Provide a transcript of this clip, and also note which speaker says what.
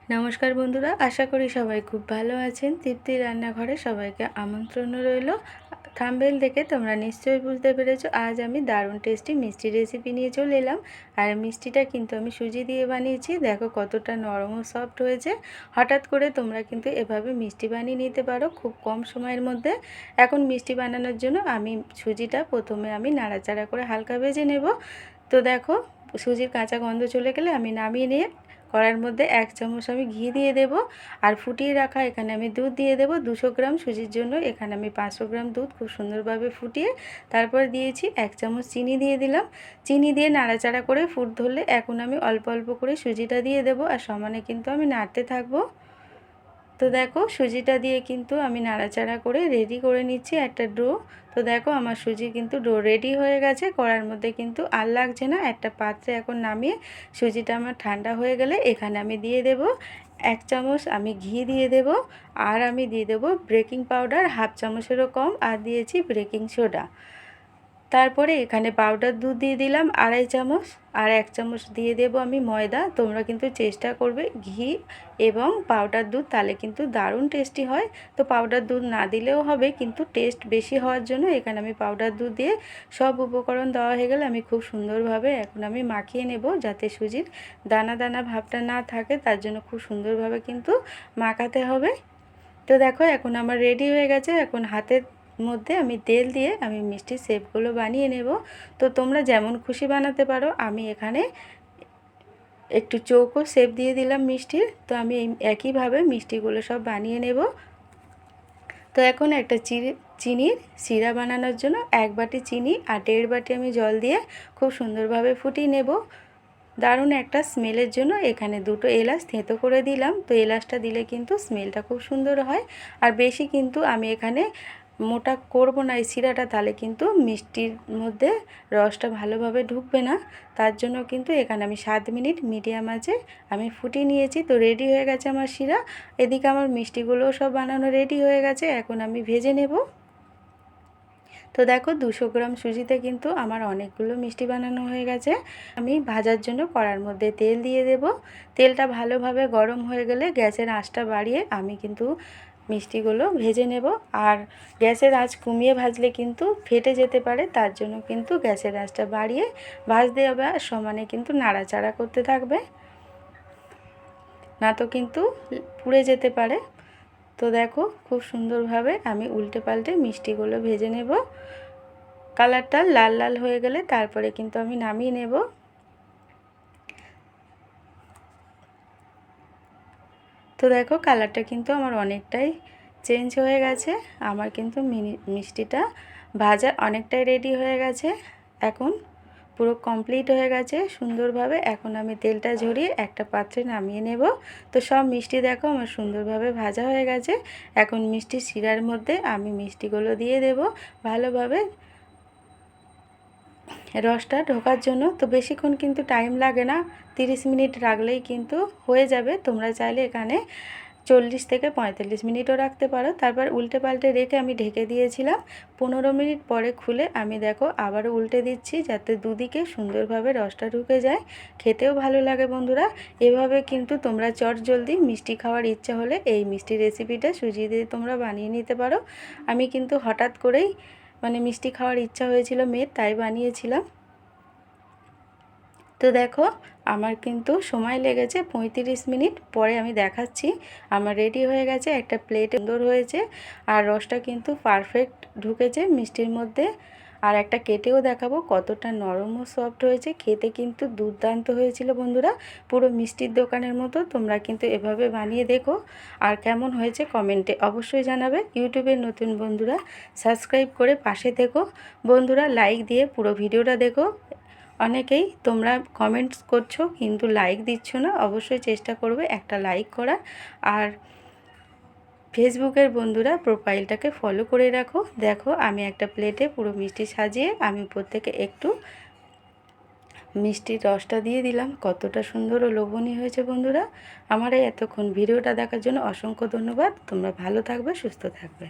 Speaker 1: নমস্কার বন্ধুরা, আশা করি সবাই খুব ভালো আছেন। তৃপ্তি রান্নাঘরে সবাইকে আমন্ত্রণ রইল। থাম্বনেল দেখে তোমরা নিশ্চয়ই বুঝতে পেরেছো আজ আমি দারুণ টেস্টি মিষ্টি রেসিপি নিয়ে চলে এলাম। আর মিষ্টিটা কিন্তু আমি সুজি দিয়ে বানিয়েছি। দেখো কতটা নরম ও সফট হয়েছে। হঠাৎ করে তোমরা কিন্তু এভাবে মিষ্টি বানিয়ে নিতে পারো খুব কম সময়ের মধ্যে। এখন মিষ্টি বানানোর জন্য আমি সুজিটা প্রথমে আমি নাড়াচাড়া করে হালকা ভেজে নেব। তো দেখো সুজির কাঁচা গন্ধ চলে গেলে আমি নামিয়ে নিয়ে কড়ার মধ্যে 1 চামচ আমি ঘি দিয়ে দেব। আর ফুটিয়ে রাখা এখানে আমি দুধ দিয়ে দেব। 200 গ্রাম সুজির জন্য এখানে আমি 500 গ্রাম দুধ খুব সুন্দরভাবে ফুটিয়ে তারপর দিয়েছি 1 চামচ চিনি দিয়ে দিলাম। চিনি দিয়ে নাড়াচাড়া করে ফুট ধরলে এখন আমি অল্প অল্প করে সুজিটা দিয়ে দেব আর সমানে কিন্তু আমি নাড়তে থাকবো। তো দেখো সুজিটা দিয়ে কিন্তু আমি নাড়াচাড়া করে রেডি করে নিচ্ছি একটা ডো। তো দেখো আমার সুজি কিন্তু ডো রেডি হয়ে গেছে। কড়ার মধ্যে কিন্তু আর লাগছে না। একটা পাত্রে এখন নামিয়ে সুজিটা আমার ঠান্ডা হয়ে গেলে এখানে আমি দিয়ে দেব 1 চামচ আমি ঘি দিয়ে দেব। আর আমি দিয়ে দেব বেকিং পাউডার হাফ চামচেরও কম, আর দিয়েছি বেকিং সোডা। তারপরে এখানে পাউডার দুধ দিয়ে দিলাম 2.5 চামচ। আর 1 চামচ দিয়ে দেব আমি ময়দা। তোমরা কিন্তু চেষ্টা করবে ঘি এবং পাউডার দুধ, তাহলে কিন্তু দারুণ টেস্টি হয়। তো পাউডার দুধ না দিলেও হবে, কিন্তু টেস্ট বেশি হওয়ার জন্য এখানে আমি পাউডার দুধ দিয়ে সব উপকরণ দেওয়া হয়ে গেলে আমি খুব সুন্দরভাবে এখন আমি মাখিয়ে নেব, যাতে সুজির দানা দানা ভাবটা না থাকে। তার জন্য খুব সুন্দরভাবে কিন্তু মাখাতে হবে। তো দেখো এখন আমার রেডি হয়ে গেছে। এখন হাতের মধ্যে আমি তেল দিয়ে আমি মিষ্টির শেপগুলো বানিয়ে নেব। তো তোমরা যেমন খুশি বানাতে পারো। আমি এখানে একটু চৌকো শেপ দিয়ে দিলাম মিষ্টির। তো আমি একইভাবে মিষ্টিগুলো সব বানিয়ে নেব। তো এখন একটা চিনির সিরা বানানোর জন্য 1 বাটি চিনি আর 1.5 বাটি আমি জল দিয়ে খুব সুন্দরভাবে ফুটিয়ে নেব। দারুণ একটা স্মেলের জন্য এখানে 2টো এলাচ থেঁতো করে দিলাম। তো এলাচটা দিলে কিন্তু স্মেলটা খুব সুন্দর হয়। আর বেশি কিন্তু আমি এখানে মোটা করব না এই সিরাটা, তাহলে কিন্তু মিষ্টির মধ্যে রসটা ভালোভাবে ঢুকবে না। তার জন্য কিন্তু এখানে আমি 7 মিনিট মিডিয়াম আঁচে আমি ফুটিয়ে নিয়েছি। তো রেডি হয়ে গেছে আমার সিরা। এদিকে আমার মিষ্টিগুলোও সব বানানো রেডি হয়ে গেছে। এখন আমি ভেজে নেব। তো দেখো 200 গ্রাম সুজিতে কিন্তু আমার অনেকগুলো মিষ্টি বানানো হয়ে গেছে। আমি ভাজার জন্য কড়ার মধ্যে তেল দিয়ে দেব। তেলটা ভালোভাবে গরম হয়ে গেলে গ্যাসের আঁচটা বাড়িয়ে আমি কিন্তু মিষ্টিগুলো ভেজে নেব। আর গ্যাসের আঁচ কমিয়ে ভাজলে কিন্তু ফেটে যেতে পারে। তার জন্য কিন্তু গ্যাসের আঁচটা বাড়িয়ে ভাজতে হবে আর সমানে কিন্তু নাড়াচাড়া করতে থাকবে, না তো কিন্তু পুড়ে যেতে পারে। তো দেখো খুব সুন্দরভাবে আমি উল্টে পাল্টে মিষ্টিগুলো ভেজে নেব। কালারটা লাল লাল হয়ে গেলে তারপরে কিন্তু আমি নামিয়ে নেব। তো দেখো কালারটা কিন্তু আমার অনেকটাই চেঞ্জ হয়ে গেছে। আমার কিন্তু মিষ্টিটা ভাজা অনেকটাই রেডি হয়ে গেছে। এখন পুরো কমপ্লিট হয়ে গেছে সুন্দরভাবে। এখন আমি তেলটা ঝরিয়ে একটা পাত্রে নামিয়ে নেব। তো সব মিষ্টি দেখো আমার সুন্দরভাবে ভাজা হয়ে গেছে। এখন মিষ্টির শিরার মধ্যে আমি মিষ্টিগুলো দিয়ে দেব ভালোভাবে রসটা ঢোকার জন্য। তো বেশিক্ষণ কিন্তু টাইম লাগে না, 30 মিনিট রাখলেই কিন্তু হয়ে যাবে। তোমরা চাইলে এখানে 40 থেকে 45 মিনিটও রাখতে পারো। তারপর উল্টে পাল্টে রেখে আমি ঢেকে দিয়েছিলাম। 15 মিনিট পরে খুলে আমি দেখো আবারও উল্টে দিচ্ছি, যাতে দুদিকে সুন্দরভাবে রসটা ঢুকে যায়, খেতেও ভালো লাগে বন্ধুরা। এভাবে কিন্তু তোমরা চটজলদি মিষ্টি খাওয়ার ইচ্ছা হলে এই মিষ্টি রেসিপিটা সুজি দিয়ে তোমরা বানিয়ে নিতে পারো। আমি কিন্তু হঠাৎ করেই মিষ্টি খাওয়ার ইচ্ছা হয়েছিল মেয়ের, তাই বানিয়েছিলাম। তো দেখো আমার কিন্তু সময় লেগেছে 35 মিনিট। পরে আমি দেখাচ্ছি আমার রেডি হয়ে গেছে। একটা প্লেট সুন্দর হয়েছে আর রসটা কিন্তু পারফেক্ট ঢুকেছে মিষ্টির মধ্যে। আর একটা কেটেও দেখাবো কতটা নরম ও সফট হয়েছে। খেতে কিন্তু দুর্দান্ত হয়েছিল বন্ধুরা, পুরো মিষ্টির দোকানের মতো। তোমরা কিন্তু এভাবে বানিয়ে দেখো আর কেমন হয়েছে কমেন্টে অবশ্যই জানাবে। ইউটিউবের নতুন বন্ধুরা সাবস্ক্রাইব করে পাশে থেকো বন্ধুরা, লাইক দিয়ে পুরো ভিডিওটা দেখো। অনেকেই তোমরা কমেন্টস করছো কিন্তু লাইক দিচ্ছ না, অবশ্যই চেষ্টা করবে একটা লাইক করার। আর ফেসবুকের বন্ধুরা প্রোফাইলটাকে ফলো করে রাখো। দেখো আমি একটা প্লেটে পুরো মিষ্টি সাজিয়ে আমি উপর থেকে একটু মিষ্টির রসটা দিয়ে দিলাম। কতটা সুন্দর ও লোভনীয় হয়েছে বন্ধুরা। আমার এই এতক্ষণ ভিডিওটা দেখার জন্য অসংখ্য ধন্যবাদ। তোমরা ভালো থাকবে, সুস্থ থাকবে।